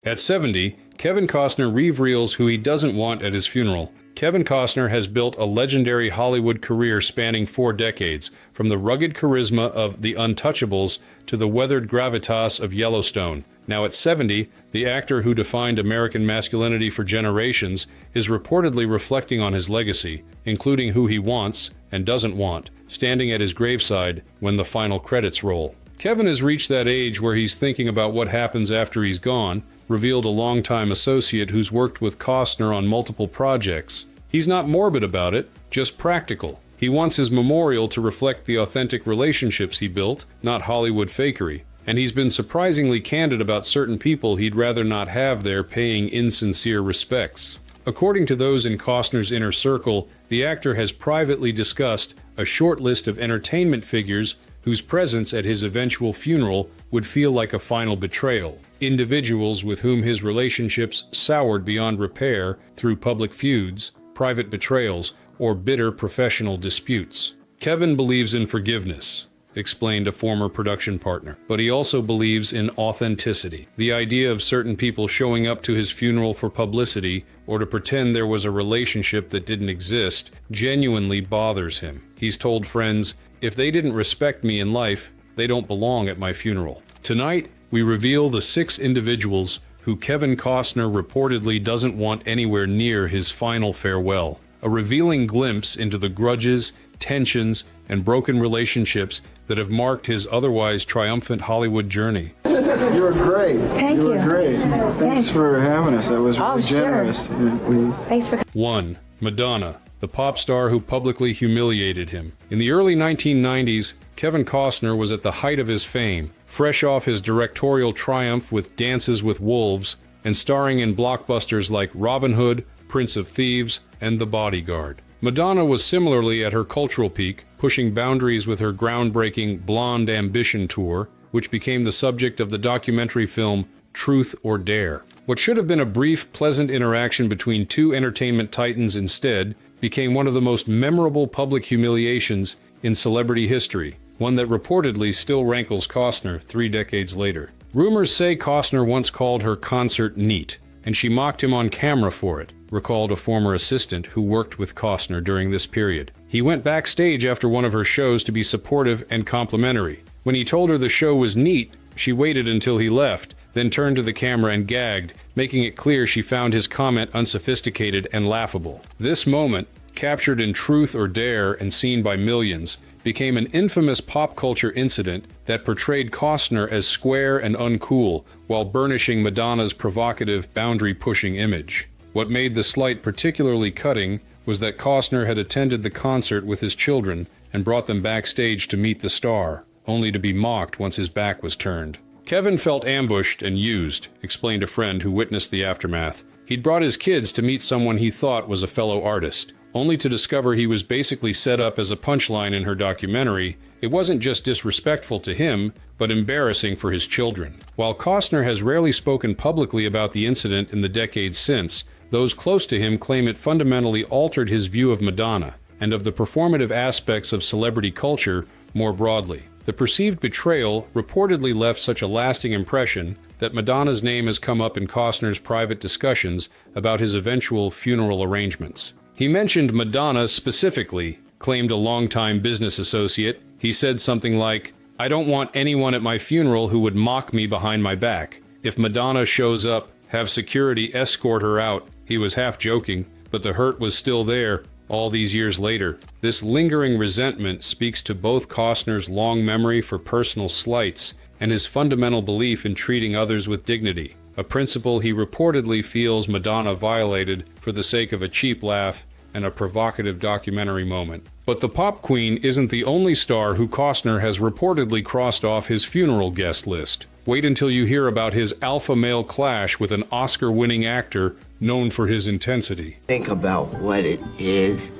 At 70, Kevin Costner reveals who he doesn't want at his funeral. Kevin Costner has built a legendary Hollywood career spanning 4 decades, from the rugged charisma of The Untouchables to the weathered gravitas of Yellowstone. Now at 70, the actor who defined American masculinity for generations is reportedly reflecting on his legacy, including who he wants and doesn't want, standing at his graveside when the final credits roll. Kevin has reached that age where he's thinking about what happens after he's gone, revealed a longtime associate who's worked with Costner on multiple projects. He's not morbid about it, just practical. He wants his memorial to reflect the authentic relationships he built, not Hollywood fakery. And he's been surprisingly candid about certain people he'd rather not have there paying insincere respects. According to those in Costner's inner circle, the actor has privately discussed a short list of entertainment figures whose presence at his eventual funeral would feel like a final betrayal. Individuals with whom his relationships soured beyond repair through public feuds, private betrayals, or bitter professional disputes. Kevin believes in forgiveness, explained a former production partner, but he also believes in authenticity. The idea of certain people showing up to his funeral for publicity or to pretend there was a relationship that didn't exist genuinely bothers him. He's told friends, "If they didn't respect me in life, they don't belong at my funeral." Tonight, we reveal the 6 individuals who Kevin Costner reportedly doesn't want anywhere near his final farewell. A revealing glimpse into the grudges, tensions, and broken relationships that have marked his otherwise triumphant Hollywood journey. You were great. Thank you. You were great. Thanks for having us. That was really generous. Sure. Thanks for 1. Madonna, the pop star who publicly humiliated him. In the early 1990s, Kevin Costner was at the height of his fame, fresh off his directorial triumph with Dances with Wolves and starring in blockbusters like Robin Hood, Prince of Thieves, and The Bodyguard. Madonna was similarly at her cultural peak, pushing boundaries with her groundbreaking Blonde Ambition tour, which became the subject of the documentary film Truth or Dare. What should have been a brief, pleasant interaction between 2 entertainment titans instead became one of the most memorable public humiliations in celebrity history, one that reportedly still rankles Costner 3 decades later. Rumors say Costner once called her concert neat, and she mocked him on camera for it, recalled a former assistant who worked with Costner during this period. He went backstage after one of her shows to be supportive and complimentary. When he told her the show was neat, she waited until he left, then turned to the camera and gagged, making it clear she found his comment unsophisticated and laughable. This moment, captured in Truth or Dare and seen by millions, became an infamous pop culture incident that portrayed Costner as square and uncool while burnishing Madonna's provocative, boundary-pushing image. What made the slight particularly cutting was that Costner had attended the concert with his children and brought them backstage to meet the star, only to be mocked once his back was turned. Kevin felt ambushed and used, explained a friend who witnessed the aftermath. He'd brought his kids to meet someone he thought was a fellow artist, only to discover he was basically set up as a punchline in her documentary. It wasn't just disrespectful to him, but embarrassing for his children. While Costner has rarely spoken publicly about the incident in the decades since, those close to him claim it fundamentally altered his view of Madonna and of the performative aspects of celebrity culture more broadly. The perceived betrayal reportedly left such a lasting impression that Madonna's name has come up in Costner's private discussions about his eventual funeral arrangements. He mentioned Madonna specifically, claimed a longtime business associate. He said something like, "I don't want anyone at my funeral who would mock me behind my back. If Madonna shows up, have security escort her out." He was half joking, but the hurt was still there all these years later. This lingering resentment speaks to both Costner's long memory for personal slights and his fundamental belief in treating others with dignity, a principle he reportedly feels Madonna violated for the sake of a cheap laugh and a provocative documentary moment. But the pop queen isn't the only star who Costner has reportedly crossed off his funeral guest list. Wait until you hear about his alpha male clash with an Oscar-winning actor known for his intensity. Think about what it is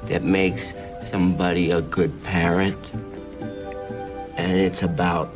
that makes somebody a good parent, and it's about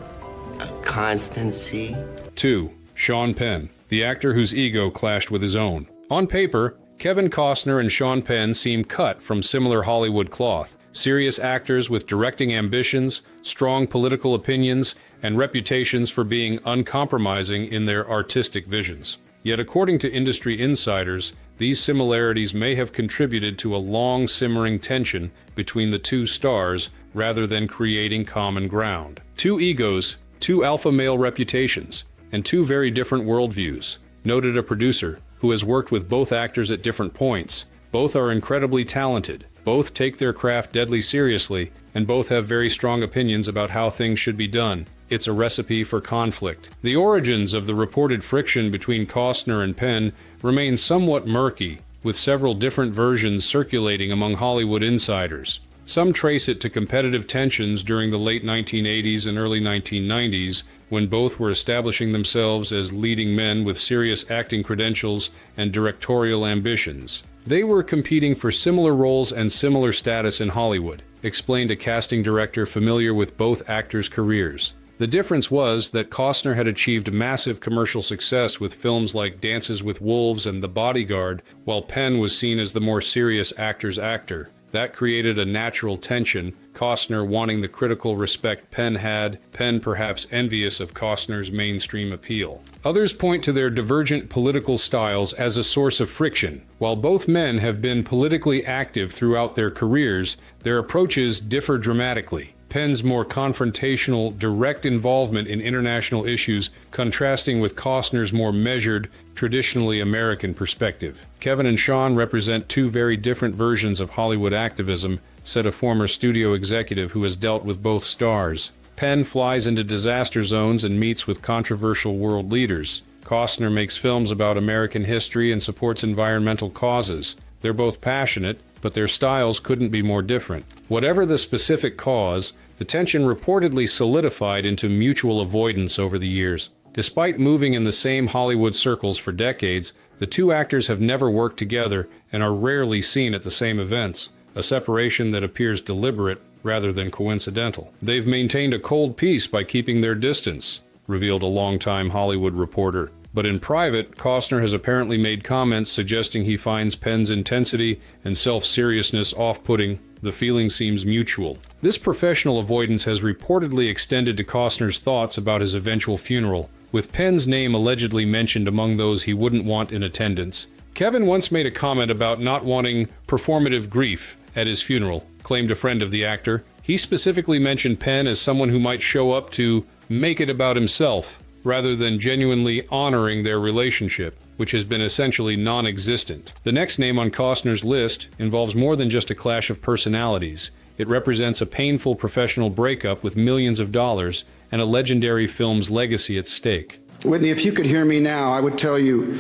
constancy. 2. Sean Penn, the actor whose ego clashed with his own. On paper, Kevin Costner and Sean Penn seem cut from similar Hollywood cloth, serious actors with directing ambitions, strong political opinions, and reputations for being uncompromising in their artistic visions. Yet according to industry insiders, these similarities may have contributed to a long simmering tension between the two stars rather than creating common ground. Two egos, two alpha male reputations, and two very different worldviews, noted a producer who has worked with both actors at different points. Both are incredibly talented, both take their craft deadly seriously, and both have very strong opinions about how things should be done. It's a recipe for conflict. The origins of the reported friction between Costner and Penn remain somewhat murky, with several different versions circulating among Hollywood insiders. Some trace it to competitive tensions during the late 1980s and early 1990s, when both were establishing themselves as leading men with serious acting credentials and directorial ambitions. They were competing for similar roles and similar status in Hollywood, explained a casting director familiar with both actors' careers. The difference was that Costner had achieved massive commercial success with films like Dances with Wolves and The Bodyguard, while Penn was seen as the more serious actor's actor. That created a natural tension, Costner wanting the critical respect Penn had, Penn perhaps envious of Costner's mainstream appeal. Others point to their divergent political styles as a source of friction. While both men have been politically active throughout their careers, their approaches differ dramatically. Penn's more confrontational, direct involvement in international issues, contrasting with Costner's more measured, traditionally American perspective. Kevin and Sean represent two very different versions of Hollywood activism, said a former studio executive who has dealt with both stars. Penn flies into disaster zones and meets with controversial world leaders. Costner makes films about American history and supports environmental causes. They're both passionate, but their styles couldn't be more different. Whatever the specific cause, the tension reportedly solidified into mutual avoidance over the years. Despite moving in the same Hollywood circles for decades, the two actors have never worked together and are rarely seen at the same events, a separation that appears deliberate rather than coincidental. They've maintained a cold peace by keeping their distance, revealed a longtime Hollywood reporter. But in private, Costner has apparently made comments suggesting he finds Penn's intensity and self-seriousness off-putting. The feeling seems mutual. This professional avoidance has reportedly extended to Costner's thoughts about his eventual funeral, with Penn's name allegedly mentioned among those he wouldn't want in attendance. Kevin once made a comment about not wanting performative grief at his funeral, claimed a friend of the actor. He specifically mentioned Penn as someone who might show up to make it about himself, rather than genuinely honoring their relationship, which has been essentially non-existent. The next name on Costner's list involves more than just a clash of personalities. It represents a painful professional breakup with millions of dollars and a legendary film's legacy at stake. Whitney, if you could hear me now, I would tell you,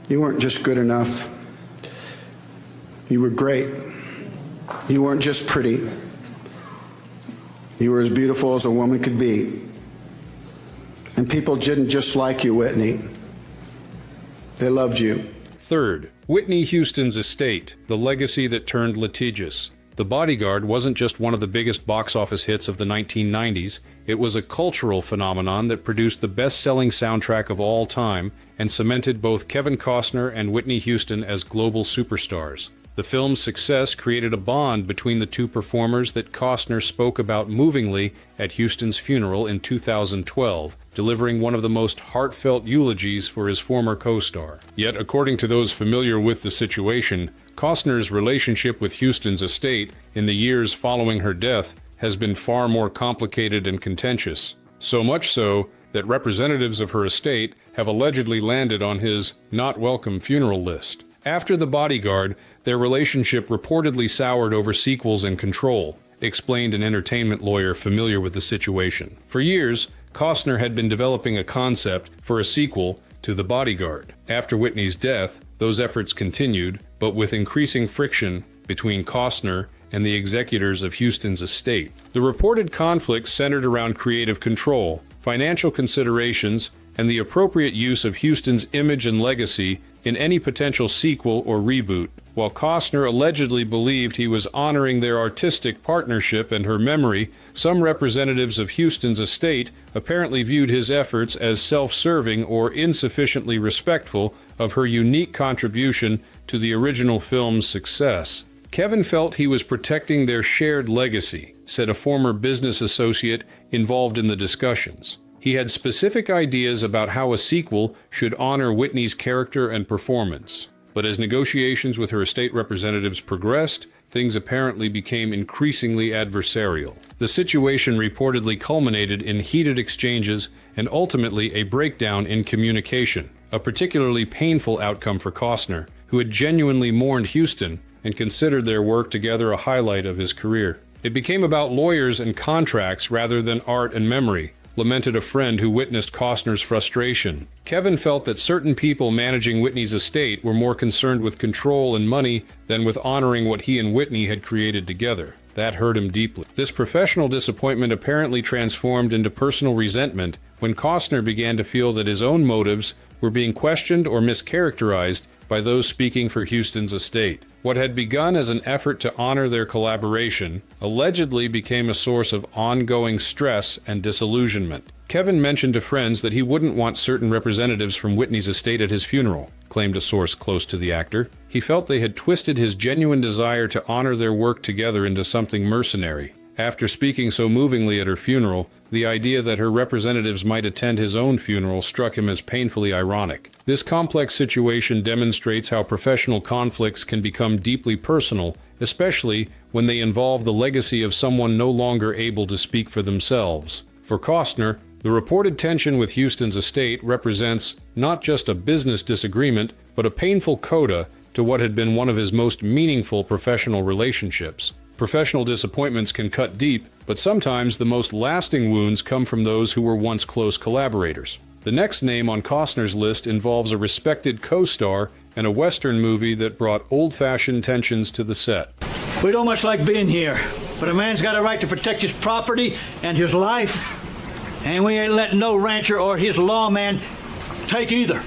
you weren't just good enough. You were great. You weren't just pretty. You were as beautiful as a woman could be. And people didn't just like you, Whitney. They loved you. Third, Whitney Houston's estate, the legacy that turned litigious. The Bodyguard wasn't just one of the biggest box office hits of the 1990s, it was a cultural phenomenon that produced the best-selling soundtrack of all time and cemented both Kevin Costner and Whitney Houston as global superstars. The film's success created a bond between the two performers that Costner spoke about movingly at Houston's funeral in 2012, delivering one of the most heartfelt eulogies for his former co-star. Yet, according to those familiar with the situation, Costner's relationship with Houston's estate in the years following her death has been far more complicated and contentious. So much so that representatives of her estate have allegedly landed on his not welcome funeral list. After The Bodyguard, their relationship reportedly soured over sequels and control, explained an entertainment lawyer familiar with the situation. For years, Costner had been developing a concept for a sequel to The Bodyguard. After Whitney's death, those efforts continued, but with increasing friction between Costner and the executors of Houston's estate. The reported conflict centered around creative control, financial considerations, and the appropriate use of Houston's image and legacy in any potential sequel or reboot. While Costner allegedly believed he was honoring their artistic partnership and her memory, some representatives of Houston's estate apparently viewed his efforts as self-serving or insufficiently respectful of her unique contribution to the original film's success. Kevin felt he was protecting their shared legacy, said a former business associate involved in the discussions. He had specific ideas about how a sequel should honor Whitney's character and performance. But as negotiations with her estate representatives progressed, things apparently became increasingly adversarial. The situation reportedly culminated in heated exchanges and ultimately a breakdown in communication, a particularly painful outcome for Costner, who had genuinely mourned Houston and considered their work together a highlight of his career. It became about lawyers and contracts rather than art and memory, lamented a friend who witnessed Costner's frustration. Kevin felt that certain people managing Whitney's estate were more concerned with control and money than with honoring what he and Whitney had created together. That hurt him deeply. This professional disappointment apparently transformed into personal resentment when Costner began to feel that his own motives were being questioned or mischaracterized by those speaking for Houston's estate. What had begun as an effort to honor their collaboration allegedly became a source of ongoing stress and disillusionment. Kevin mentioned to friends that he wouldn't want certain representatives from Whitney's estate at his funeral, claimed a source close to the actor. He felt they had twisted his genuine desire to honor their work together into something mercenary. After speaking so movingly at her funeral, the idea that her representatives might attend his own funeral struck him as painfully ironic. This complex situation demonstrates how professional conflicts can become deeply personal, especially when they involve the legacy of someone no longer able to speak for themselves. For Costner, the reported tension with Houston's estate represents not just a business disagreement, but a painful coda to what had been one of his most meaningful professional relationships. Professional disappointments can cut deep, but sometimes the most lasting wounds come from those who were once close collaborators. The next name on Costner's list involves a respected co-star in a Western movie that brought old-fashioned tensions to the set. We don't much like being here, but a man's got a right to protect his property and his life, and we ain't letting no rancher or his lawman take either.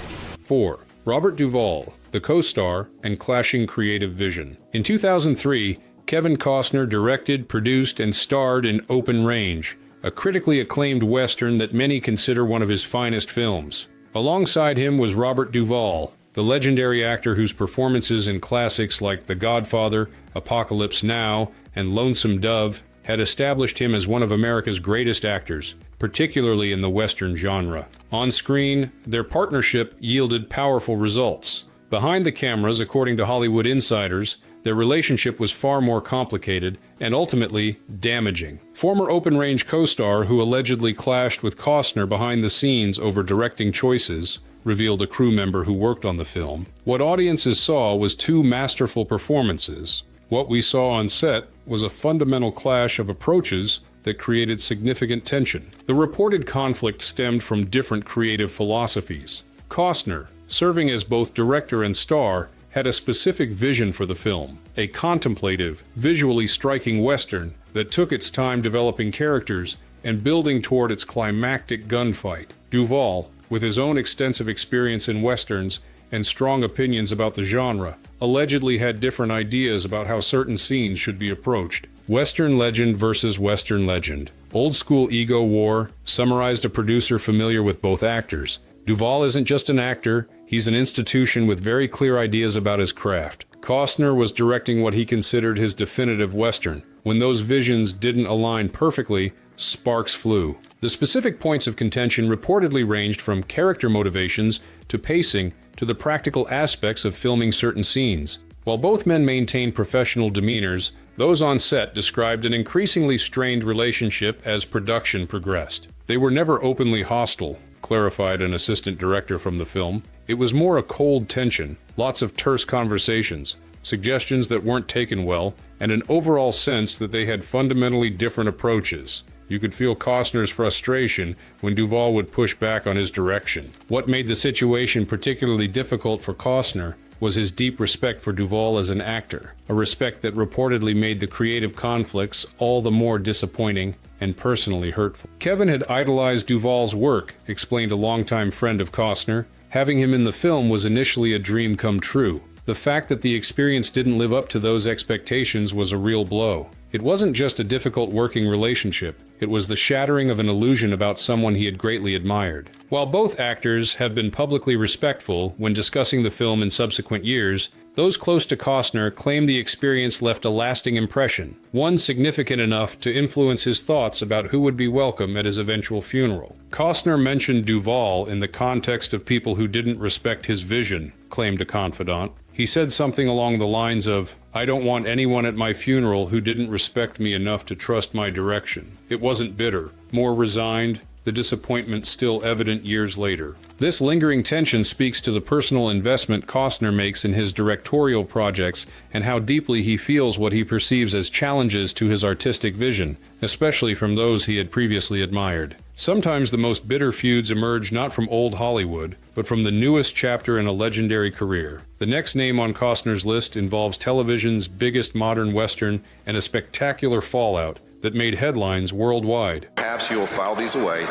4. Robert Duvall, the co-star and clashing creative vision. In 2003, Kevin Costner directed, produced, and starred in Open Range, a critically acclaimed Western that many consider one of his finest films. Alongside him was Robert Duvall, the legendary actor whose performances in classics like The Godfather, Apocalypse Now, and Lonesome Dove had established him as one of America's greatest actors, particularly in the Western genre. On screen, their partnership yielded powerful results. Behind the cameras, according to Hollywood insiders, their relationship was far more complicated and ultimately damaging. Former Open Range co-star who allegedly clashed with Costner behind the scenes over directing choices, revealed a crew member who worked on the film. What audiences saw was two masterful performances. What we saw on set was a fundamental clash of approaches that created significant tension. The reported conflict stemmed from different creative philosophies. Costner, serving as both director and star, had a specific vision for the film, a contemplative, visually striking Western that took its time developing characters and building toward its climactic gunfight. Duvall, with his own extensive experience in Westerns and strong opinions about the genre, allegedly had different ideas about how certain scenes should be approached. Western legend versus Western legend. Old school ego war, summarized a producer familiar with both actors. Duvall isn't just an actor, he's an institution with very clear ideas about his craft. Costner was directing what he considered his definitive Western. When those visions didn't align perfectly, sparks flew. The specific points of contention reportedly ranged from character motivations to pacing to the practical aspects of filming certain scenes. While both men maintained professional demeanors, those on set described an increasingly strained relationship as production progressed. They were never openly hostile, clarified an assistant director from the film. It was more a cold tension, lots of terse conversations, suggestions that weren't taken well, and an overall sense that they had fundamentally different approaches. You could feel Costner's frustration when Duvall would push back on his direction. What made the situation particularly difficult for Costner was his deep respect for Duvall as an actor, a respect that reportedly made the creative conflicts all the more disappointing and personally hurtful. Kevin had idolized Duvall's work, explained a longtime friend of Costner. Having him in the film was initially a dream come true. The fact that the experience didn't live up to those expectations was a real blow. It wasn't just a difficult working relationship, It was the shattering of an illusion about someone he had greatly admired. While both actors have been publicly respectful when discussing the film in subsequent years, those close to Costner claim the experience left a lasting impression, one significant enough to influence his thoughts about who would be welcome at his eventual funeral. Costner mentioned Duvall in the context of people who didn't respect his vision, claimed a confidant. He said something along the lines of, "I don't want anyone at my funeral who didn't respect me enough to trust my direction." It wasn't bitter, more resigned, the disappointment still evident years later. This lingering tension speaks to the personal investment Costner makes in his directorial projects and how deeply he feels what he perceives as challenges to his artistic vision, especially from those he had previously admired. Sometimes the most bitter feuds emerge not from old Hollywood, but from the newest chapter in a legendary career. The next name on Costner's list involves television's biggest modern western and a spectacular fallout that made headlines worldwide. Perhaps you will file these away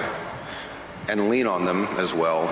and lean on them as well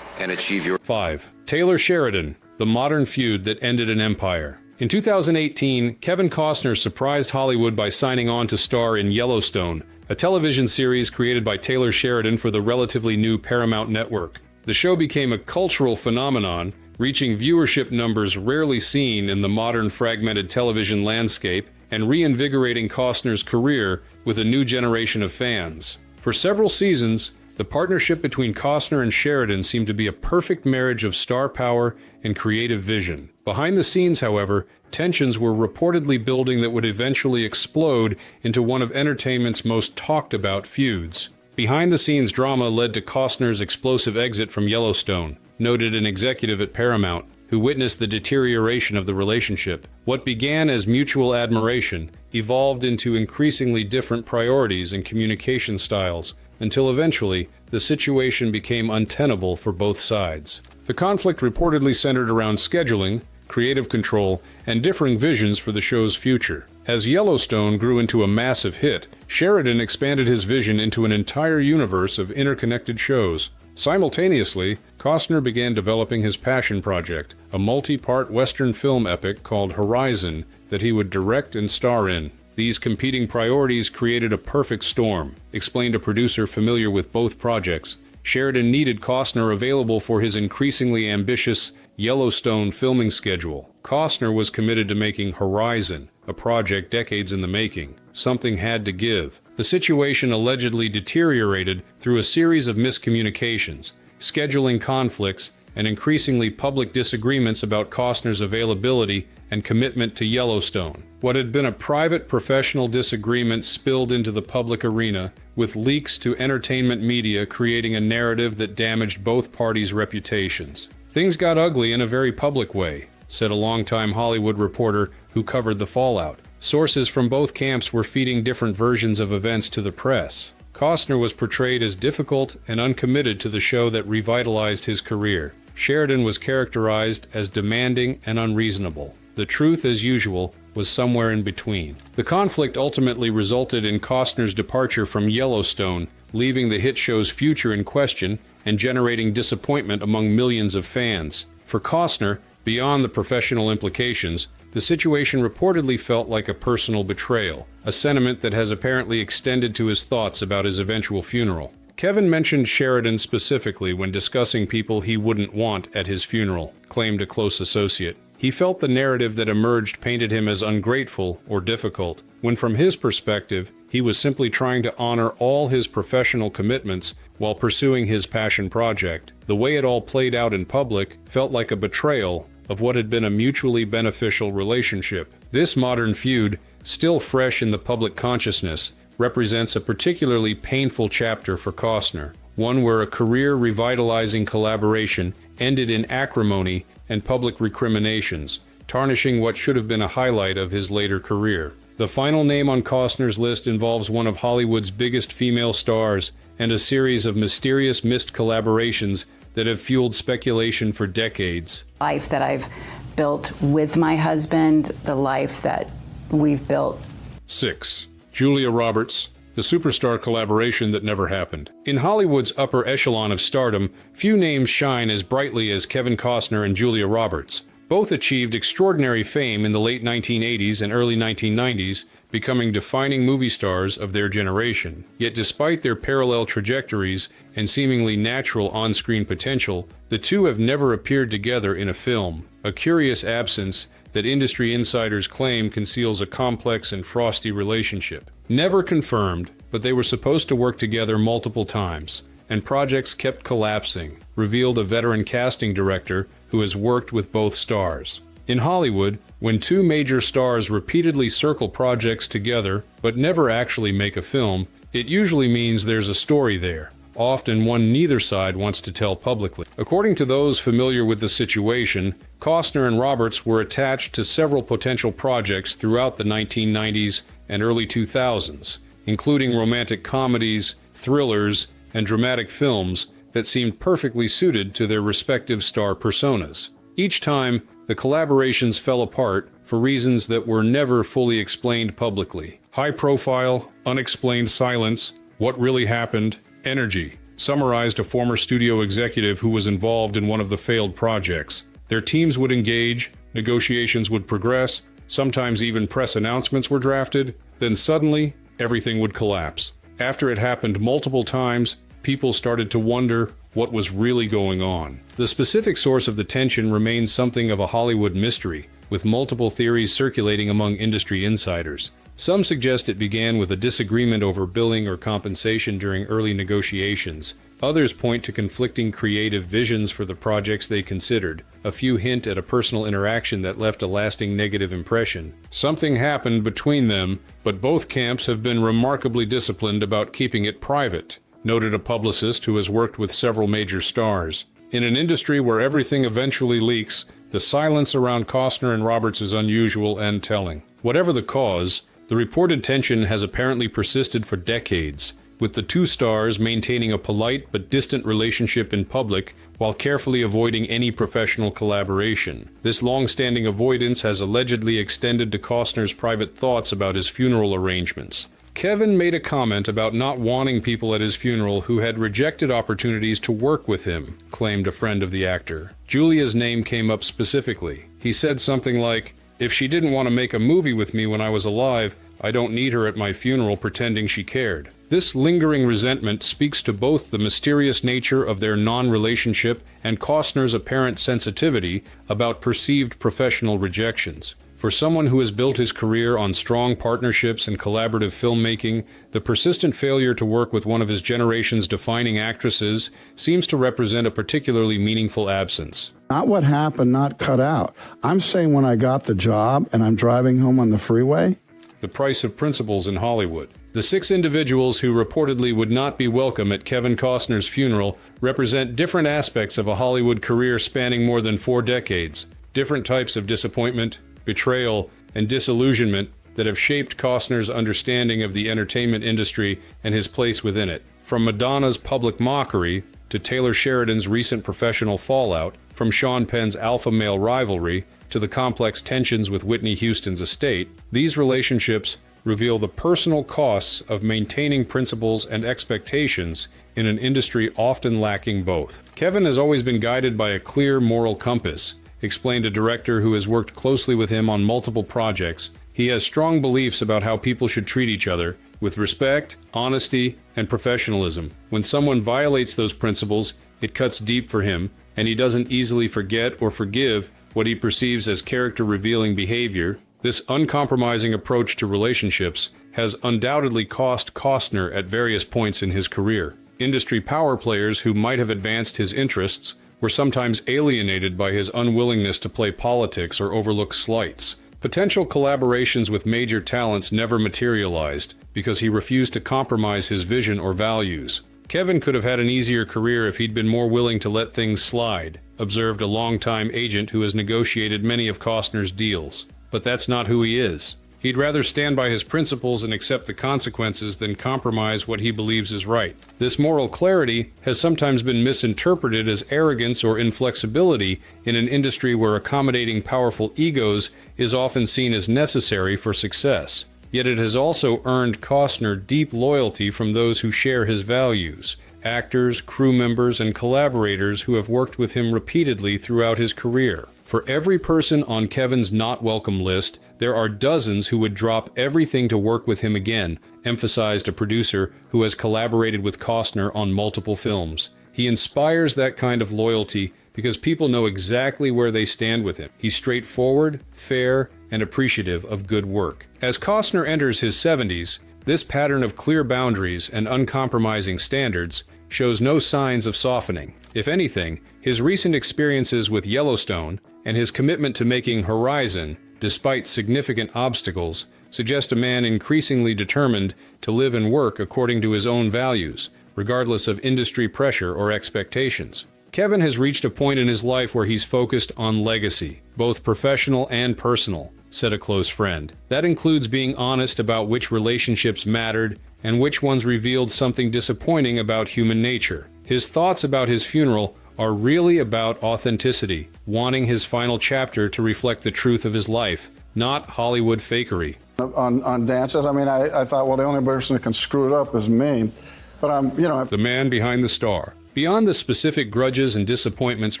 and achieve your... 5. Taylor Sheridan, the modern feud that ended an empire. In 2018, Kevin Costner surprised Hollywood by signing on to star in Yellowstone, a television series created by Taylor Sheridan for the relatively new Paramount network. The show became a cultural phenomenon, reaching viewership numbers rarely seen in the modern fragmented television landscape and reinvigorating Costner's career with a new generation of fans. For several seasons, the partnership between Costner and Sheridan seemed to be a perfect marriage of star power and creative vision. Behind the scenes, however, tensions were reportedly building that would eventually explode into one of entertainment's most talked-about feuds. Behind-the-scenes drama led to Costner's explosive exit from Yellowstone, noted an executive at Paramount, who witnessed the deterioration of the relationship. What began as mutual admiration evolved into increasingly different priorities and communication styles, until eventually the situation became untenable for both sides. The conflict reportedly centered around scheduling, creative control, and differing visions for the show's future. As Yellowstone grew into a massive hit, Sheridan expanded his vision into an entire universe of interconnected shows. Simultaneously, Costner began developing his passion project, a multi-part Western film epic called Horizon that he would direct and star in. These competing priorities created a perfect storm, explained a producer familiar with both projects. Sheridan needed Costner available for his increasingly ambitious Yellowstone filming schedule. Costner was committed to making Horizon, a project decades in the making. Something had to give. The situation allegedly deteriorated through a series of miscommunications, scheduling conflicts, and increasingly public disagreements about Costner's availability and commitment to Yellowstone. What had been a private professional disagreement spilled into the public arena, with leaks to entertainment media creating a narrative that damaged both parties' reputations. Things got ugly in a very public way, said a longtime Hollywood reporter who covered the fallout. Sources from both camps were feeding different versions of events to the press. Costner was portrayed as difficult and uncommitted to the show that revitalized his career. Sheridan was characterized as demanding and unreasonable. The truth, as usual, was somewhere in between. The conflict ultimately resulted in Costner's departure from Yellowstone, leaving the hit show's future in question and generating disappointment among millions of fans. For Costner, beyond the professional implications, the situation reportedly felt like a personal betrayal, a sentiment that has apparently extended to his thoughts about his eventual funeral. Kevin mentioned Sheridan specifically when discussing people he wouldn't want at his funeral, claimed a close associate. He felt the narrative that emerged painted him as ungrateful or difficult, when from his perspective, he was simply trying to honor all his professional commitments while pursuing his passion project. The way it all played out in public felt like a betrayal of what had been a mutually beneficial relationship. This modern feud, still fresh in the public consciousness, represents a particularly painful chapter for Costner, one where a career-revitalizing collaboration ended in acrimony and public recriminations, tarnishing what should have been a highlight of his later career. The final name on Costner's list involves one of Hollywood's biggest female stars and a series of mysterious missed collaborations that have fueled speculation for decades. Life that I've built with my husband, the life that we've built. 6. Julia Roberts, the superstar collaboration that never happened. In Hollywood's upper echelon of stardom, few names shine as brightly as Kevin Costner and Julia Roberts. Both achieved extraordinary fame in the late 1980s and early 1990s, becoming defining movie stars of their generation. Yet despite their parallel trajectories and seemingly natural on-screen potential, the two have never appeared together in a film, a curious absence that industry insiders claim conceals a complex and frosty relationship. Never confirmed, but they were supposed to work together multiple times, and projects kept collapsing, revealed a veteran casting director who has worked with both stars. In Hollywood, when two major stars repeatedly circle projects together but never actually make a film, it usually means there's a story there, often one neither side wants to tell publicly. According to those familiar with the situation, Costner and Roberts were attached to several potential projects throughout the 1990s and early 2000s, including romantic comedies, thrillers, and dramatic films that seemed perfectly suited to their respective star personas. Each time, the collaborations fell apart for reasons that were never fully explained publicly. High profile, unexplained silence, what really happened, energy, summarized a former studio executive who was involved in one of the failed projects. Their teams would engage, negotiations would progress, sometimes even press announcements were drafted, then suddenly, everything would collapse. After it happened multiple times, people started to wonder what was really going on. The specific source of the tension remains something of a Hollywood mystery, with multiple theories circulating among industry insiders. Some suggest it began with a disagreement over billing or compensation during early negotiations. Others point to conflicting creative visions for the projects they considered. A few hint at a personal interaction that left a lasting negative impression. Something happened between them, but both camps have been remarkably disciplined about keeping it private, noted a publicist who has worked with several major stars. In an industry where everything eventually leaks, the silence around Costner and Roberts is unusual and telling. Whatever the cause, the reported tension has apparently persisted for decades, with the two stars maintaining a polite but distant relationship in public while carefully avoiding any professional collaboration. This long-standing avoidance has allegedly extended to Costner's private thoughts about his funeral arrangements. Kevin made a comment about not wanting people at his funeral who had rejected opportunities to work with him, claimed a friend of the actor. Julia's name came up specifically. He said something like, "If she didn't want to make a movie with me when I was alive, I don't need her at my funeral pretending she cared." This lingering resentment speaks to both the mysterious nature of their non-relationship and Costner's apparent sensitivity about perceived professional rejections. For someone who has built his career on strong partnerships and collaborative filmmaking, the persistent failure to work with one of his generation's defining actresses seems to represent a particularly meaningful absence. Not what happened, not cut out. I'm saying when I got the job and I'm driving home on the freeway. The price of principles in Hollywood. The 6 individuals who reportedly would not be welcome at Kevin Costner's funeral represent different aspects of a Hollywood career spanning more than 4 decades. Different types of disappointment, betrayal, and disillusionment that have shaped Costner's understanding of the entertainment industry and his place within it. From Madonna's public mockery to Taylor Sheridan's recent professional fallout, from Sean Penn's alpha male rivalry to the complex tensions with Whitney Houston's estate, these relationships reveal the personal costs of maintaining principles and expectations in an industry often lacking both. Kevin has always been guided by a clear moral compass, explained a director who has worked closely with him on multiple projects. He has strong beliefs about how people should treat each other, with respect, honesty, and professionalism. When someone violates those principles, it cuts deep for him, and he doesn't easily forget or forgive what he perceives as character-revealing behavior. This uncompromising approach to relationships has undoubtedly cost Costner at various points in his career. Industry power players who might have advanced his interests were sometimes alienated by his unwillingness to play politics or overlook slights. Potential collaborations with major talents never materialized because he refused to compromise his vision or values. Kevin could have had an easier career if he'd been more willing to let things slide, observed a longtime agent who has negotiated many of Costner's deals. But that's not who he is. He'd rather stand by his principles and accept the consequences than compromise what he believes is right. This moral clarity has sometimes been misinterpreted as arrogance or inflexibility in an industry where accommodating powerful egos is often seen as necessary for success. Yet it has also earned Costner deep loyalty from those who share his values, actors, crew members, and collaborators who have worked with him repeatedly throughout his career. For every person on Kevin's not welcome list, there are dozens who would drop everything to work with him again, emphasized a producer who has collaborated with Costner on multiple films. He inspires that kind of loyalty because people know exactly where they stand with him. He's straightforward, fair, and appreciative of good work. As Costner enters his 70s, this pattern of clear boundaries and uncompromising standards shows no signs of softening. If anything, his recent experiences with Yellowstone and his commitment to making Horizon, despite significant obstacles, suggest a man increasingly determined to live and work according to his own values, regardless of industry pressure or expectations. Kevin has reached a point in his life where he's focused on legacy, both professional and personal, said a close friend. That includes being honest about which relationships mattered and which ones revealed something disappointing about human nature. His thoughts about his funeral are really about authenticity, wanting his final chapter to reflect the truth of his life, not Hollywood fakery. On dances, I mean, I thought, well, the only person that can screw it up is me. But The man behind the star. Beyond the specific grudges and disappointments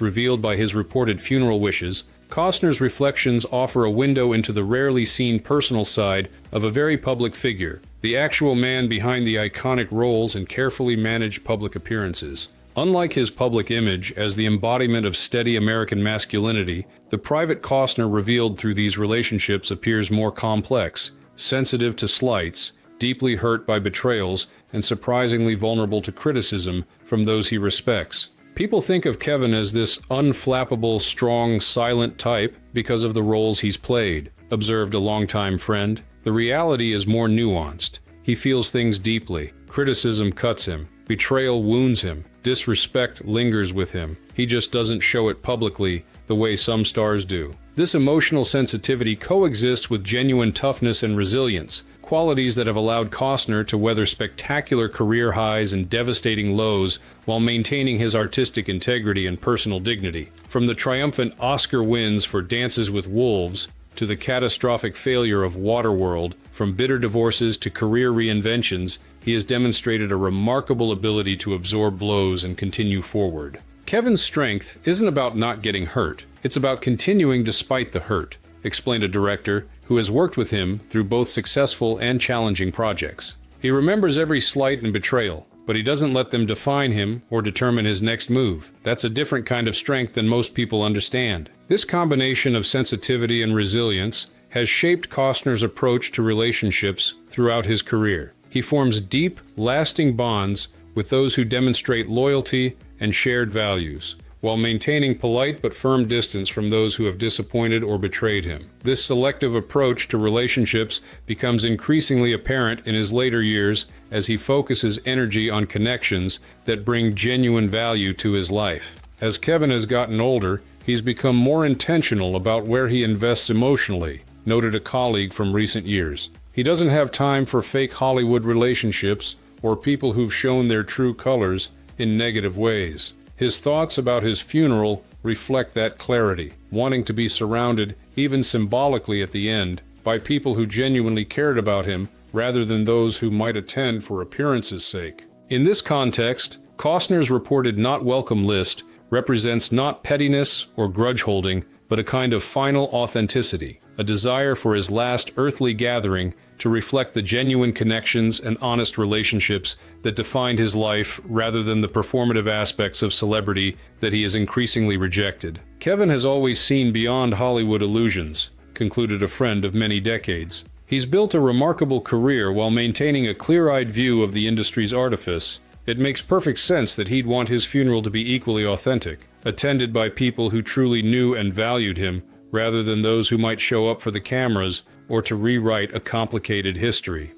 revealed by his reported funeral wishes, Costner's reflections offer a window into the rarely seen personal side of a very public figure, the actual man behind the iconic roles and carefully managed public appearances. Unlike his public image as the embodiment of steady American masculinity, the private Costner revealed through these relationships appears more complex, sensitive to slights, deeply hurt by betrayals, and surprisingly vulnerable to criticism from those he respects. People think of Kevin as this unflappable, strong, silent type because of the roles he's played, observed a longtime friend. The reality is more nuanced. He feels things deeply. Criticism cuts him. Betrayal wounds him. Disrespect lingers with him. He just doesn't show it publicly the way some stars do. This emotional sensitivity coexists with genuine toughness and resilience, qualities that have allowed Costner to weather spectacular career highs and devastating lows while maintaining his artistic integrity and personal dignity. From the triumphant Oscar wins for Dances with Wolves to the catastrophic failure of Waterworld, from bitter divorces to career reinventions, he has demonstrated a remarkable ability to absorb blows and continue forward. Kevin's strength isn't about not getting hurt, it's about continuing despite the hurt, explained a director who has worked with him through both successful and challenging projects. He remembers every slight and betrayal, but he doesn't let them define him or determine his next move. That's a different kind of strength than most people understand. This combination of sensitivity and resilience has shaped Costner's approach to relationships throughout his career. He forms deep, lasting bonds with those who demonstrate loyalty and shared values, while maintaining polite but firm distance from those who have disappointed or betrayed him. This selective approach to relationships becomes increasingly apparent in his later years as he focuses energy on connections that bring genuine value to his life. As Kevin has gotten older, he's become more intentional about where he invests emotionally, noted a colleague from recent years. He doesn't have time for fake Hollywood relationships or people who've shown their true colors in negative ways. His thoughts about his funeral reflect that clarity, wanting to be surrounded, even symbolically at the end, by people who genuinely cared about him rather than those who might attend for appearances' sake. In this context, Costner's reported not welcome list represents not pettiness or grudge holding, but a kind of final authenticity, a desire for his last earthly gathering to reflect the genuine connections and honest relationships that defined his life rather than the performative aspects of celebrity that he has increasingly rejected. Kevin has always seen beyond Hollywood illusions, concluded a friend of many decades. He's built a remarkable career while maintaining a clear-eyed view of the industry's artifice. It makes perfect sense that he'd want his funeral to be equally authentic, attended by people who truly knew and valued him, rather than those who might show up for the cameras or to rewrite a complicated history.